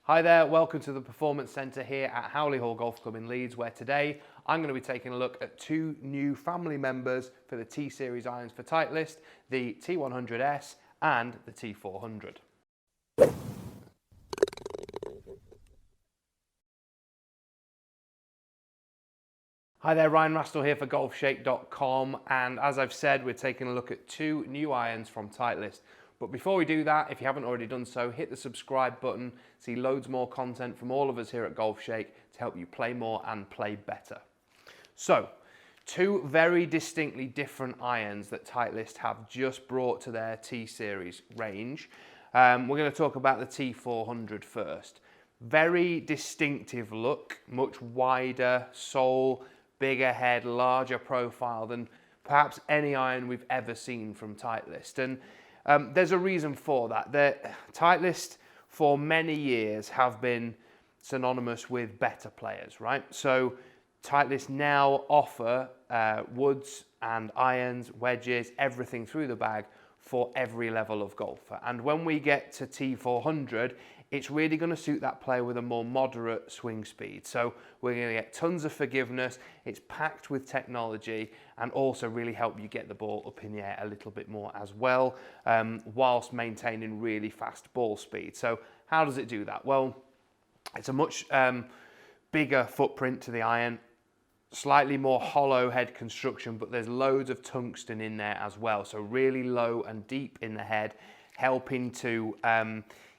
Hi there, welcome to the Performance Centre here at Howley Hall Golf Club in Leeds, where today I'm going to be taking a look at two new family members for the T-Series irons for Titleist, the T100s and the T400. Hi there, Ryan Rastall here for Golfshake.com, and as I've said, we're taking a look at two new irons from Titleist. But before we do that, if you haven't already done so, hit the subscribe button, see loads more content from all of us here at Golfshake to help you play more and play better. So, two very distinctly different irons that Titleist have just brought to their T-Series range. We're going to talk about the T400 first. Very distinctive look, much wider sole, bigger head, larger profile than perhaps any iron we've ever seen from Titleist. And there's a reason for that. Titleist for many years have been synonymous with better players, right? So Titleist now offer woods and irons, wedges, everything through the bag for every level of golfer. And when we get to T400, it's really going to suit that player with a more moderate swing speed. So we're going to get tons of forgiveness, it's packed with technology, and also really help you get the ball up in the air a little bit more as well, whilst maintaining really fast ball speed. So how does it do that? Well, it's a much bigger footprint to the iron, slightly more hollow head construction, but there's loads of tungsten in there as well. So really low and deep in the head, helping to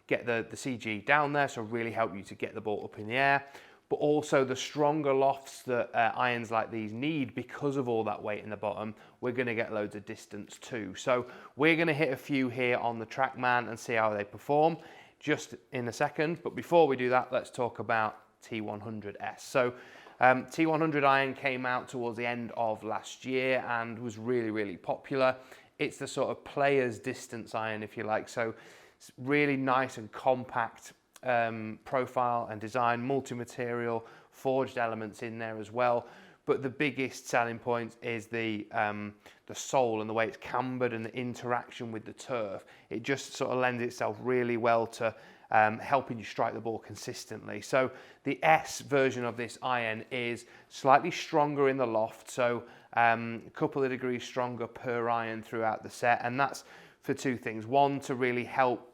get the CG down there, so really help you to get the ball up in the air. But also the stronger lofts that irons like these need because of all that weight in the bottom, we're going to get loads of distance too. So we're going to hit a few here on the Trackman and see how they perform just in a second. But before we do that, let's talk about T100s. So T100 iron came out towards the end of last year and was really, really popular. It's the sort of player's distance iron, if you like. So it's really nice and compact profile and design, multi-material, forged elements in there as well. But the biggest selling point is the sole and the way it's cambered and the interaction with the turf. It just sort of lends itself really well to helping you strike the ball consistently. So the S version of this iron is slightly stronger in the loft, so a couple of degrees stronger per iron throughout the set, and that's for two things. One, to really help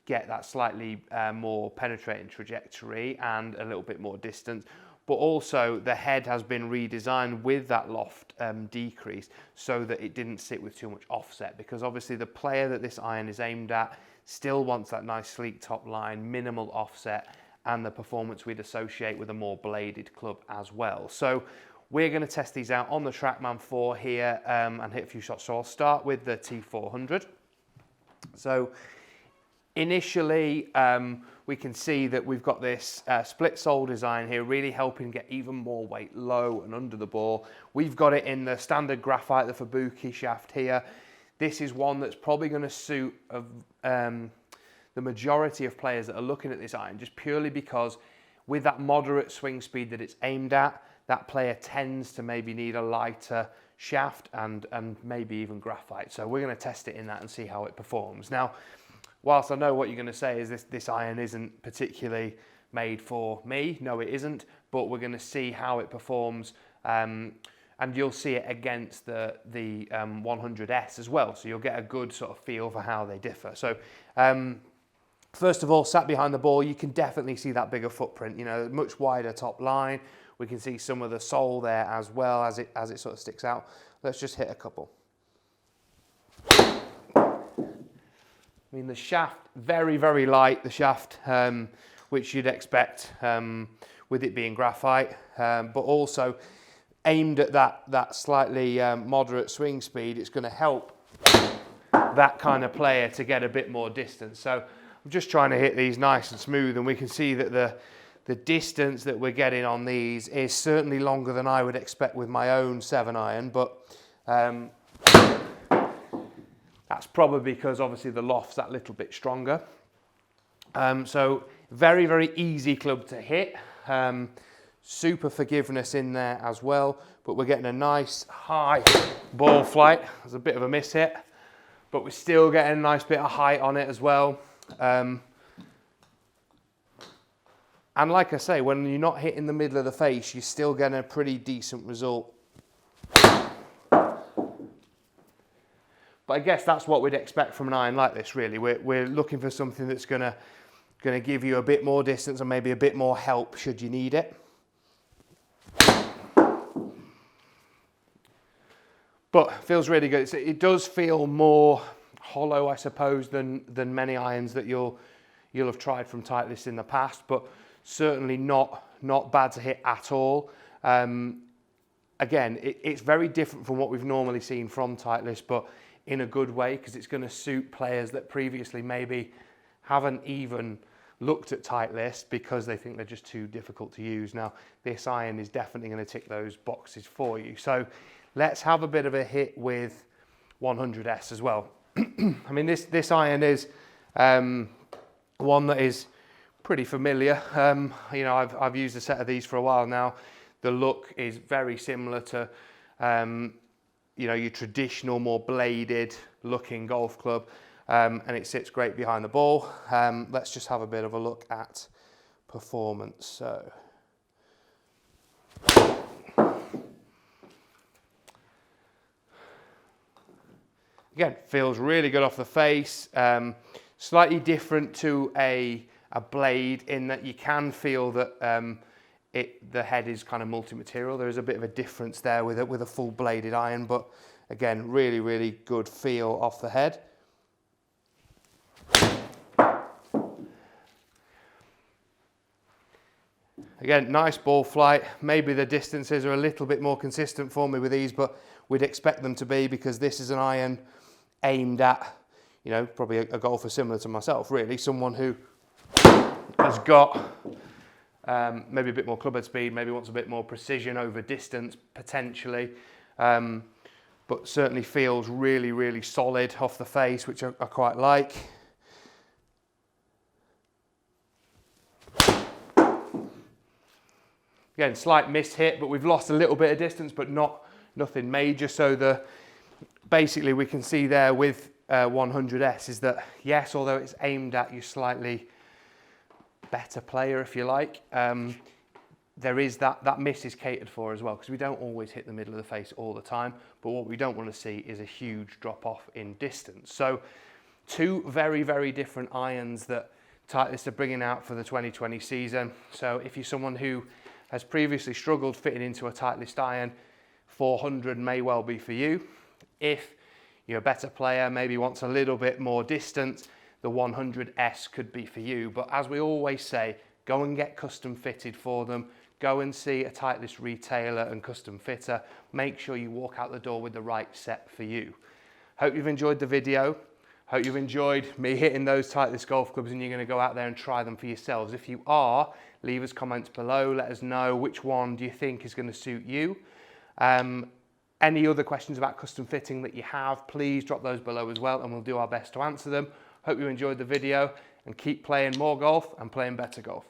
get that slightly more penetrating trajectory and a little bit more distance, but also the head has been redesigned with that loft decrease so that it didn't sit with too much offset, because obviously the player that this iron is aimed at still wants that nice sleek top line, minimal offset, and the performance we'd associate with a more bladed club as well. So we're going to test these out on the Trackman 4 here and hit a few shots. So I'll start with the T400. So initially, we can see that we've got this split sole design here, really helping get even more weight low and under the ball. We've got it in the standard graphite, the Fubuki shaft here. This is one that's probably going to suit the majority of players that are looking at this iron, just purely because with that moderate swing speed that it's aimed at, that player tends to maybe need a lighter shaft and maybe even graphite. So we're going to test it in that and see how it performs. Now, whilst I know what you're going to say is this iron isn't particularly made for me, no it isn't, but we're going to see how it performs, and you'll see it against the 100s as well, so you'll get a good sort of feel for how they differ. So first of all, sat behind the ball, you can definitely see that bigger footprint, you know, much wider top line. We can see some of the sole there as well as it sort of sticks out. Let's just hit a couple. I mean, the shaft, very, very light, the shaft, which you'd expect with it being graphite, but also aimed at that slightly moderate swing speed. It's going to help that kind of player to get a bit more distance. So I'm just trying to hit these nice and smooth, and we can see that the distance that we're getting on these is certainly longer than I would expect with my own 7-iron, but that's probably because obviously the loft's that little bit stronger. So very, very easy club to hit. Super forgiveness in there as well, but we're getting a nice high ball flight. There's a bit of a miss hit, but we're still getting a nice bit of height on it as well. And like I say, when you're not hitting the middle of the face, you're still getting a pretty decent result. But I guess that's what we'd expect from an iron like this, really. We're looking for something that's gonna give you a bit more distance and maybe a bit more help should you need it. But feels really good. It does feel more hollow, I suppose, than many irons that you'll have tried from Titleist in the past, but certainly not bad to hit at all. Again, it's very different from what we've normally seen from Titleist, but in a good way, because it's going to suit players that previously maybe haven't even looked at Titleist because they think they're just too difficult to use. Now, this iron is definitely going to tick those boxes for you. So let's have a bit of a hit with 100s as well. I mean, this iron is one that is pretty familiar. You know, I've used a set of these for a while now. The look is very similar to you know, your traditional, more bladed looking golf club, and it sits great behind the ball. Let's just have a bit of a look at performance. So, again, feels really good off the face. Slightly different to a blade in that you can feel that the head is kind of multi-material. There is a bit of a difference there with a full bladed iron, but again, really, really good feel off the head. Again, nice ball flight. Maybe the distances are a little bit more consistent for me with these, but we'd expect them to be because this is an iron aimed at, you know, probably a golfer similar to myself, really. Someone who has got maybe a bit more clubhead speed, maybe wants a bit more precision over distance, potentially. But certainly feels really, really solid off the face, which I quite like. Again, slight miss hit, but we've lost a little bit of distance, but nothing major. So basically we can see there with 100s is that, yes, although it's aimed at you slightly better player, if you like, there is that miss is catered for as well, because we don't always hit the middle of the face all the time, but what we don't want to see is a huge drop off in distance. So two very, very different irons that Titleist are bringing out for the 2020 season. So if you're someone who has previously struggled fitting into a Titleist iron, 400 may well be for you. If you're a better player, maybe wants a little bit more distance, the 100s could be for you. But as we always say, go and get custom fitted for them. Go and see a Titleist retailer and custom fitter. Make sure you walk out the door with the right set for you. Hope you've enjoyed the video. Hope you've enjoyed me hitting those Titleist golf clubs and you're going to go out there and try them for yourselves. If you are, leave us comments below. Let us know which one do you think is going to suit you. Any other questions about custom fitting that you have, please drop those below as well and we'll do our best to answer them. Hope you enjoyed the video and keep playing more golf and playing better golf.